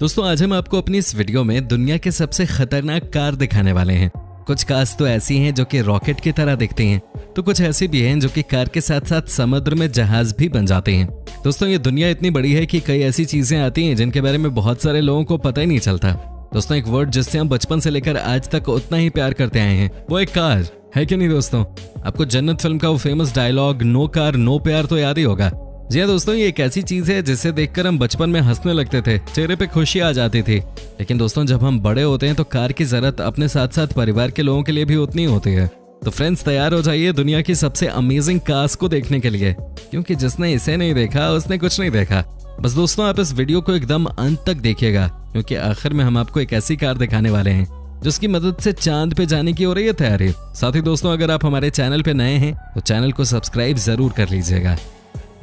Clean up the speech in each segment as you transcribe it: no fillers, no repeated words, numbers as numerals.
दोस्तों आज हम आपको अपनी इस वीडियो में दुनिया के सबसे खतरनाक कार दिखाने वाले हैं। कुछ कार्स तो ऐसी हैं जो कि रॉकेट की तरह दिखती हैं, तो कुछ ऐसी भी हैं जो कि कार के साथ साथ समुद्र में जहाज भी बन जाते हैं। दोस्तों ये दुनिया इतनी बड़ी है कि कई ऐसी चीजें आती हैं जिनके बारे में बहुत सारे लोगों को पता ही नहीं चलता। दोस्तों एक वर्ड जिससे हम बचपन से लेकर आज तक उतना ही प्यार करते आए हैं वो एक कार है कि नहीं। दोस्तों आपको जन्नत फिल्म का वो famous dialogue no car no प्यार तो याद ही होगा। जी हाँ दोस्तों, ये एक ऐसी चीज है जिसे देखकर हम बचपन में हंसने लगते थे, चेहरे पे खुशी आ जाती थी। लेकिन दोस्तों जब हम बड़े होते हैं तो कार की जरूरत अपने साथ साथ परिवार के लोगों के लिए भी उतनी होती है। तो फ्रेंड्स तैयार हो जाइए दुनिया की सबसे अमेजिंग कार्स को देखने के लिए, क्योंकि जिसने इसे नहीं देखा उसने कुछ नहीं देखा। बस दोस्तों आप इस वीडियो को एकदम अंत तक देखिएगा, क्योंकि आखिर में हम आपको एक ऐसी कार दिखाने वाले हैं जिसकी मदद से चांद पे जाने की हो रही है तैयारी। साथ ही दोस्तों अगर आप हमारे चैनल पे नए हैं तो चैनल को सब्सक्राइब जरूर कर लीजिएगा।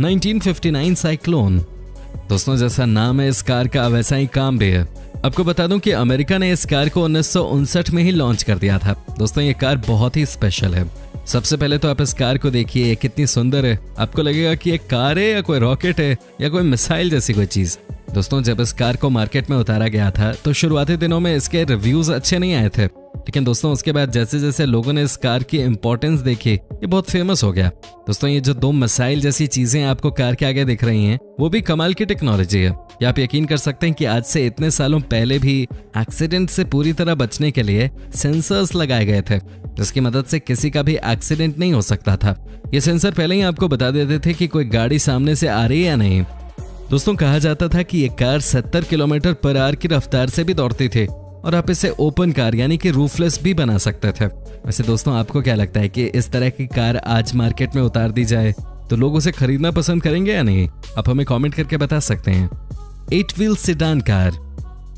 1959 साइक्लोन। दोस्तों जैसा नाम है इस कार का वैसा ही काम भी है। आपको बता दूं कि अमेरिका ने इस कार को 1959 में ही लॉन्च कर दिया था। दोस्तों ये कार बहुत ही स्पेशल है। सबसे पहले तो आप इस कार को देखिए, ये कितनी सुंदर है। आपको लगेगा कि एक कार है या कोई रॉकेट है या कोई मिसाइल जैसी कोई चीज। दोस्तों जब इस कार को मार्केट में उतारा गया था तो शुरुआती दिनों में इसके रिव्यूज अच्छे नहीं आए थे, लेकिन दोस्तों उसके बाद जैसे जैसे लोगों ने इस कार की इंपॉर्टेंस देखी ये बहुत फेमस हो गया। दोस्तों ये जो दो मिसाइल जैसी चीजें आपको कार के आगे दिख रही हैं वो भी कमाल की टेक्नोलॉजी है। या आप यकीन कर सकते हैं कि आज से इतने सालों पहले भी एक्सीडेंट से पूरी तरह बचने के लिए सेंसर्स लगाए गए थे, जिसकी मदद से किसी का भी एक्सीडेंट नहीं हो सकता था। ये सेंसर पहले ही आपको बता देते थे कि कोई गाड़ी सामने से आ रही है या नहीं। दोस्तों कहा जाता था कि ये कार 70 किलोमीटर पर आवर की रफ्तार से भी दौड़ती थी और आप इसे ओपन कार यानी कि रूफलेस भी बना सकते थे। वैसे दोस्तों आपको क्या लगता है कि इस तरह की कार आज मार्केट में उतार दी जाए तो लोग उसे खरीदना पसंद करेंगे या नहीं? आप हमें कमेंट करके बता सकते हैं। 8 व्हील सेडान कार।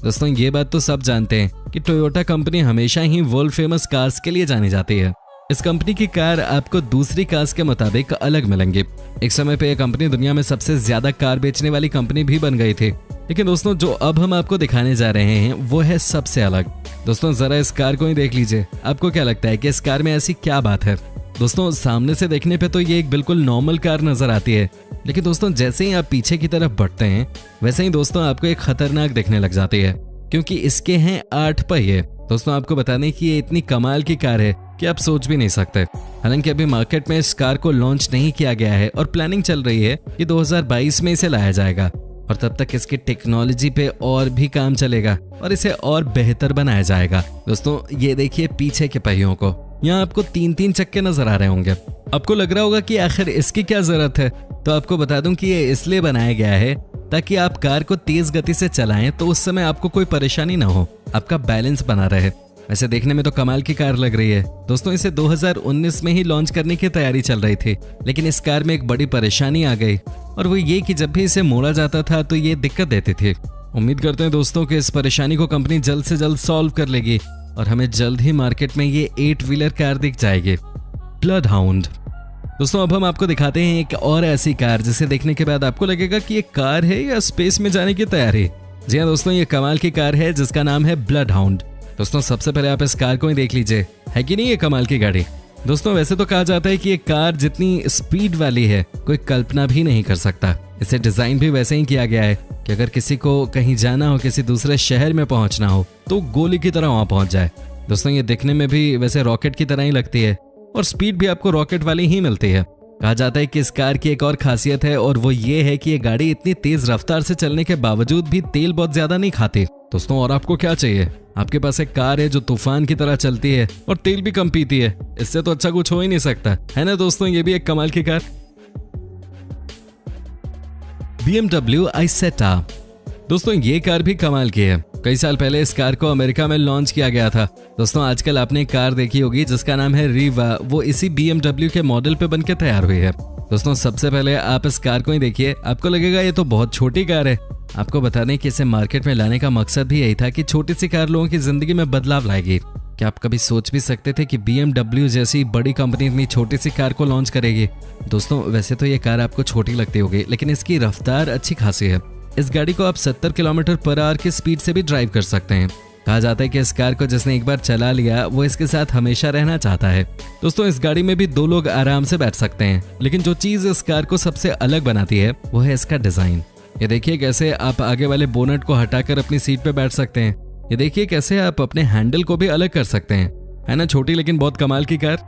दोस्तों ये बात तो सब जानते हैं कि टोयोटा कंपनी हमेशा ही वर्ल्ड फेमस कार्स के लिए जानी जाती है। इस कंपनी की कार आपको दूसरी कार्स के मुताबिक अलग मिलेंगी। एक समय पे यह कंपनी दुनिया में सबसे ज्यादा कार बेचने वाली कंपनी भी बन गई थी, लेकिन दोस्तों जो अब हम आपको दिखाने जा रहे हैं वो है सबसे अलग। दोस्तों जरा इस कार को ही देख लीजिए, आपको क्या लगता है कि इस कार में ऐसी क्या बात है? दोस्तों सामने से देखने पे तो ये एक बिल्कुल नॉर्मल कार नजर आती है, लेकिन दोस्तों जैसे ही आप पीछे की तरफ बढ़ते हैं वैसे ही दोस्तों आपको एक खतरनाक दिखने लग जाती है, क्योंकि इसके हैं 8 पहिए। दोस्तों आपको बताने की ये इतनी कमाल की कार है कि आप सोच भी नहीं सकते। हालांकि अभी मार्केट में इस कार को लॉन्च नहीं किया गया है और प्लानिंग चल रही है कि 2022 में इसे लाया जाएगा, और तब तक इसकी टेक्नोलॉजी पे और भी काम चलेगा और इसे और बेहतर बनाया जाएगा। दोस्तों ये देखिए पीछे के पहियों को, यहाँ आपको 3-3 चक्के नजर आ रहे होंगे। आपको लग रहा होगा कि आखिर इसकी क्या जरूरत है, तो आपको बता दूं कि ये इसलिए बनाया गया है ताकि आप कार को तेज गति से चलाएं तो उस समय आपको कोई परेशानी ना हो, आपका बैलेंस बना रहे। वैसे देखने में तो कमाल की कार लग रही है। दोस्तों इसे 2019 में ही लॉन्च करने की तैयारी चल रही थी, लेकिन इस कार में एक बड़ी परेशानी आ गई, और वो ये कि जब भी इसे मोड़ा जाता था तो ये दिक्कत देती थी। उम्मीद करते हैं दोस्तों कि इस परेशानी को कंपनी जल्द से जल्द सॉल्व कर लेगी और हमें जल्द ही मार्केट में ये 8 व्हीलर कार दिख जाएगी। Blood hound. दोस्तों अब हम आपको दिखाते हैं एक और ऐसी कार जिसे देखने के बाद आपको लगेगा कि ये कार है या स्पेस में जाने की तैयारी। जी हाँ दोस्तों, ये कमाल की कार है जिसका नाम है ब्लड हाउंड। दोस्तों सबसे पहले आप इस कार को ही देख लीजिए, है कि नहीं ये कमाल की गाड़ी। दोस्तों वैसे तो कहा जाता है कि ये कार जितनी स्पीड वाली है कोई कल्पना भी नहीं कर सकता। इसे डिजाइन भी वैसे ही किया गया है कि अगर किसी को कहीं जाना हो, किसी दूसरे शहर में पहुंचना हो तो गोली की तरह वहां पहुंच जाए। दोस्तों ये दिखने में भी वैसे रॉकेट की तरह ही लगती है और स्पीड भी आपको रॉकेट वाली ही मिलती है। कहा जाता है कि इस कार की एक और खासियत है, और वो ये है कि ये गाड़ी इतनी तेज रफ्तार से चलने के बावजूद भी तेल बहुत ज्यादा नहीं खाती। दोस्तों और आपको क्या चाहिए? आपके पास एक कार है जो तूफान की तरह चलती है और तेल भी कम पीती है। इससे तो अच्छा कुछ हो ही नहीं सकता, है ना दोस्तों? ये भी एक कमाल की कार। BMW i-Zeta। दोस्तों ये कार भी कमाल की है। कई साल पहले इस कार को अमेरिका में लॉन्च किया गया था। दोस्तों आजकल आपने कार देखी होगी जिसका नाम है रीवा, वो इसी BMW के मॉडल पे बनके तैयार हुई है। दोस्तों सबसे पहले आप इस कार को ही देखिए, आपको लगेगा ये तो बहुत छोटी कार है। आपको बता दें कि इसे मार्केट में लाने का मकसद भी यही था कि छोटी सी कार लोगों की जिंदगी में बदलाव लाएगी। क्या आप कभी सोच भी सकते थे कि BMW जैसी बड़ी कंपनी इतनी छोटी सी कार को लॉन्च करेगी? दोस्तों वैसे तो ये कार आपको छोटी लगती होगी, लेकिन इसकी रफ्तार अच्छी खासी है। इस गाड़ी को आप 70 किलोमीटर पर आवर की स्पीड से भी ड्राइव कर सकते हैं। कहा जाता है कि इस कार को जिसने एक बार चला लिया वो इसके साथ हमेशा रहना चाहता है। दोस्तों इस गाड़ी में भी 2 लोग आराम से बैठ सकते हैं, लेकिन जो चीज इस कार को सबसे अलग बनाती है वो है इसका डिजाइन। ये देखिए कैसे आप आगे वाले बोनट को हटाकर अपनी सीट पे बैठ सकते हैं। ये देखिए कैसे आप अपने हैंडल को भी अलग कर सकते हैं। है ना छोटी लेकिन बहुत कमाल की कार।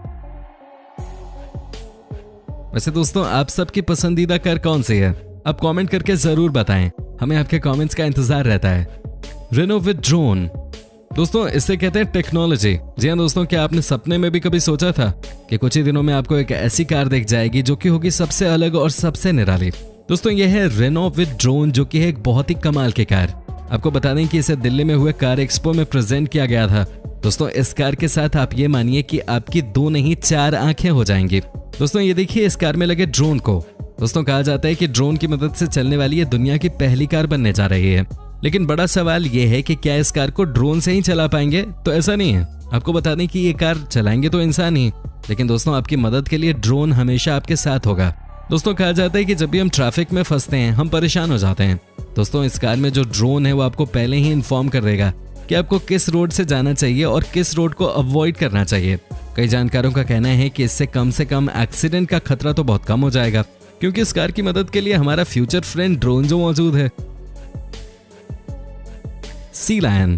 वैसे दोस्तों आप सबकी पसंदीदा कार कौन सी है? आप कमेंट करके जरूर बताएं, हमें आपके कमेंट्स का इंतजार रहता है। रेनो विद ड्रोन, दोस्तों इससे कहते हैं टेक्नोलॉजी। जी हाँ दोस्तों, क्या आपने सपने में भी कभी सोचा था कि कुछ ही दिनों में आपको एक ऐसी कार दिख जाएगी जो कि होगी सबसे अलग और सबसे निराली? दोस्तों ये है रेनो विद ड्रोन, जो कि है एक बहुत ही कमाल की कार। आपको बता दें कि इसे दिल्ली में हुए कार एक्सपो में प्रेजेंट किया गया था। दोस्तों इस कार के साथ आप ये मानिए कि आपकी 2 नहीं 4 आंखें हो जाएंगी। दोस्तों ये देखिए इस कार में लगे ड्रोन को। दोस्तों कहा जाता है कि ड्रोन की मदद से चलने वाली ये दुनिया की पहली कार बनने जा रही है। लेकिन बड़ा सवाल ये है कि क्या इस कार को ड्रोन से ही चला पाएंगे? तो ऐसा नहीं है। आपको बता दें कि ये कार चलाएंगे तो इंसान ही, लेकिन दोस्तों आपकी मदद के लिए ड्रोन हमेशा आपके साथ होगा। दोस्तों कहा जाता है कि जब भी हम ट्रैफिक में फंसते हैं हम परेशान हो जाते हैं। दोस्तों इस कार में जो ड्रोन है वो आपको पहले ही इन्फॉर्म कर देगा कि आपको किस रोड से जाना चाहिए और किस रोड को अवॉइड करना चाहिए। कई जानकारों का कहना है कि इससे कम से कम एक्सीडेंट का खतरा तो बहुत कम हो जाएगा, क्योंकि इस कार की मदद के लिए हमारा फ्यूचर फ्रेंड ड्रोन जो मौजूद है। सी लायन,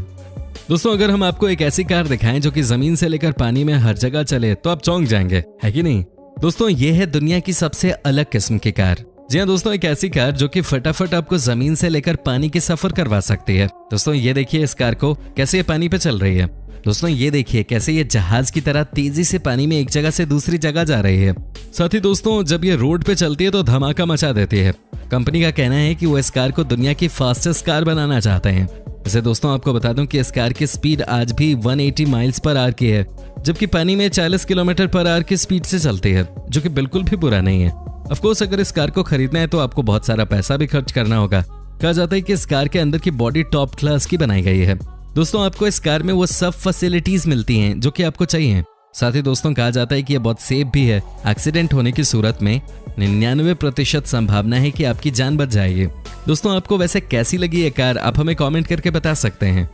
दोस्तों अगर हम आपको एक ऐसी कार दिखाएं जो कि जमीन से लेकर पानी में हर जगह चले तो आप चौंक जाएंगे, है कि नहीं? दोस्तों ये है दुनिया की सबसे अलग किस्म की कार। जी हाँ दोस्तों, एक ऐसी कार जो कि फटाफट आपको जमीन से लेकर पानी की सफर करवा सकती है। दोस्तों ये देखिए इस कार को कैसे ये पानी पे चल रही है। दोस्तों ये देखिए कैसे ये जहाज की तरह तेजी से पानी में एक जगह से दूसरी जगह जा रही है। साथ ही दोस्तों जब ये रोड पे चलती है तो धमाका मचा देती है। कंपनी का कहना है कि वो इस कार को दुनिया की फास्टेस्ट कार बनाना चाहते हैं। वैसे दोस्तों आपको बता दूं कि इस कार की स्पीड आज भी 180 माइल्स पर आवर की है, जबकि पानी में 40 किलोमीटर पर आवर की स्पीड से चलती है, जो कि बिल्कुल भी बुरा नहीं है। ऑफ कोर्स अगर इस कार को खरीदना है तो आपको बहुत सारा पैसा भी खर्च करना होगा। कहा जाता है कि इस कार के अंदर की बॉडी टॉप क्लास की बनाई गई है। दोस्तों आपको इस कार में वो सब फैसिलिटीज मिलती हैं जो कि आपको चाहिए। साथ ही दोस्तों कहा जाता है कि ये बहुत सेफ भी है। एक्सीडेंट होने की सूरत में 99% संभावना है कि आपकी जान बच जाएगी। दोस्तों आपको वैसे कैसी लगी ये कार, आप हमें कमेंट करके बता सकते हैं।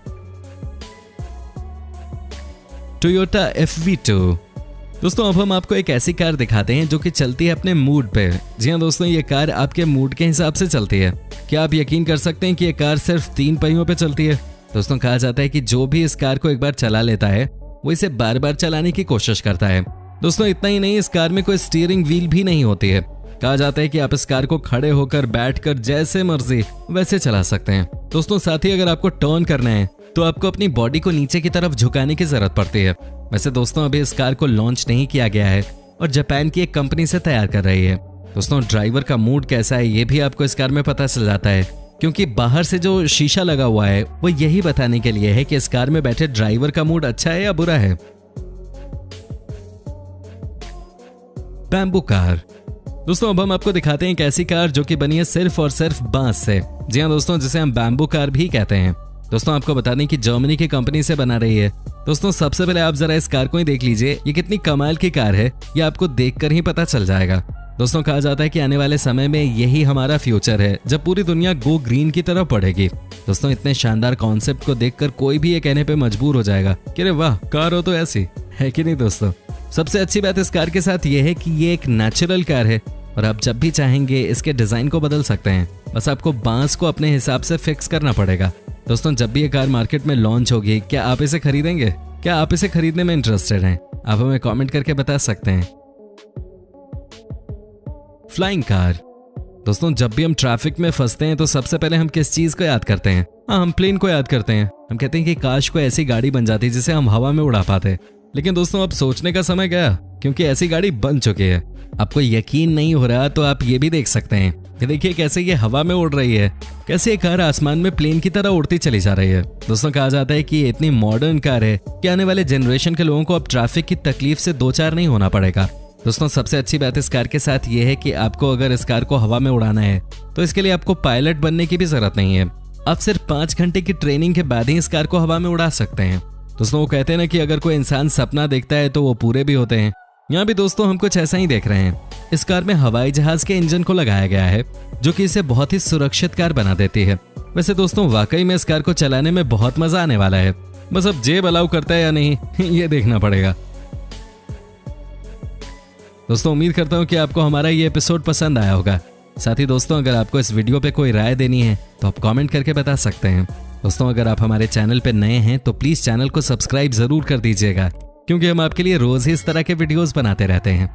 टोयोटा FV2, दोस्तों अब हम आपको एक ऐसी कार दिखाते हैं जो कि चलती है अपने मूड पे। जी हाँ दोस्तों, ये कार आपके मूड के हिसाब से चलती है। क्या आप यकीन कर सकते हैं कि ये कार सिर्फ 3 पहियों पे चलती है? दोस्तों कहा जाता है कि जो भी इस कार को एक बार चला लेता है वो इसे बार बार चलाने की कोशिश करता है। दोस्तों इतना ही नहीं, इस कार में कोई स्टीयरिंग व्हील भी नहीं होती है। कहा जाता है कि आप इस कार को खड़े होकर बैठकर जैसे मर्जी वैसे चला सकते हैं। दोस्तों साथ ही अगर आपको टर्न करना है तो आपको अपनी बॉडी को नीचे की तरफ झुकाने की जरूरत पड़ती है। वैसे दोस्तों अभी इस कार को लॉन्च नहीं किया गया है और जापान की एक कंपनी से तैयार कर रही है। दोस्तों ड्राइवर का मूड कैसा है ये भी आपको इस कार में पता चल जाता है, क्योंकि बाहर से जो शीशा लगा हुआ है वो यही बताने के लिए है कि इस कार में बैठे ड्राइवर का मूड अच्छा है या बुरा है। बैम्बू कार, दोस्तों अब हम आपको दिखाते हैं एक ऐसी कार जो कि बनी है सिर्फ और सिर्फ बांस से। जी हाँ दोस्तों, जिसे हम बैम्बू कार भी कहते हैं। दोस्तों आपको बता दें कि जर्मनी की कंपनी से बना रही है। दोस्तों सबसे पहले आप जरा इस कार को ही देख लीजिए, ये कितनी कमाल की कार है ये आपको देखकर ही पता चल जाएगा। दोस्तों कहा जाता है कि आने वाले समय में यही हमारा फ्यूचर है, जब पूरी दुनिया गो ग्रीन की तरफ बढ़ेगी। दोस्तों इतने शानदार कॉन्सेप्ट को देखकर कोई भी ये कहने पे मजबूर हो जाएगा कि अरे वाह कार हो तो ऐसी, है कि नहीं? दोस्तों सबसे अच्छी बात इस कार के साथ ये है कि ये एक नेचुरल कार है और आप जब भी चाहेंगे इसके डिजाइन को बदल सकते हैं। बस आपको बांस को अपने हिसाब से फिक्स करना पड़ेगा। दोस्तों जब भी ये कार मार्केट में लॉन्च होगी, क्या आप इसे खरीदेंगे? क्या आप इसे खरीदने में इंटरेस्टेड हैं? आप हमें कमेंट करके बता सकते हैं। फ्लाइंग कार, दोस्तों जब भी हम ट्रैफिक में फंसते हैं तो सबसे पहले हम किस चीज को याद करते हैं? हम प्लेन को याद करते हैं। हम कहते हैं कि काश को ऐसी गाड़ी बन जाती जिसे हम हवा में उड़ा पाते। लेकिन दोस्तों अब सोचने का समय गया, क्योंकि ऐसी गाड़ी बन चुकी है। आपको यकीन नहीं हो रहा तो आप ये भी देख सकते हैं कि देखिए कैसे ये हवा में उड़ रही है, कैसे ये कार आसमान में प्लेन की तरह उड़ती चली जा रही है। दोस्तों कहा जाता है कि ये इतनी मॉडर्न कार है कि आने वाले जनरेशन के लोगों को अब ट्रैफिक की तकलीफ से दो चार नहीं होना पड़ेगा। दोस्तों सबसे अच्छी बात इस कार के साथ ये है कि आपको अगर इस कार को हवा में उड़ाना है तो इसके लिए आपको पायलट बनने की भी जरूरत नहीं है। आप सिर्फ 5 घंटे की ट्रेनिंग के बाद ही इस कार को हवा में उड़ा सकते हैं। दोस्तों वो कहते हैं ना कि अगर कोई इंसान सपना देखता है तो वो पूरे भी होते हैं। यहाँ भी दोस्तों हम कुछ ऐसा ही देख रहे हैं। इस कार में हवाई जहाज के इंजन को लगाया गया है जो कि इसे बहुत ही सुरक्षित कार बना देती है। वैसे दोस्तों वाकई में इस कार को चलाने में बहुत मजा आने वाला है। बस अब जेब अलाउ करता है या नहीं ये देखना पड़ेगा। दोस्तों उम्मीद करता हूँ कि आपको हमारा ये एपिसोड पसंद आया होगा। साथ ही दोस्तों, अगर आपको इस वीडियो पे कोई राय देनी है तो आप कमेंट करके बता सकते हैं। दोस्तों, अगर आप हमारे चैनल पे नए हैं तो प्लीज़ चैनल को सब्सक्राइब ज़रूर कर दीजिएगा, क्योंकि हम आपके लिए रोज़ ही इस तरह के वीडियोज़ बनाते रहते हैं।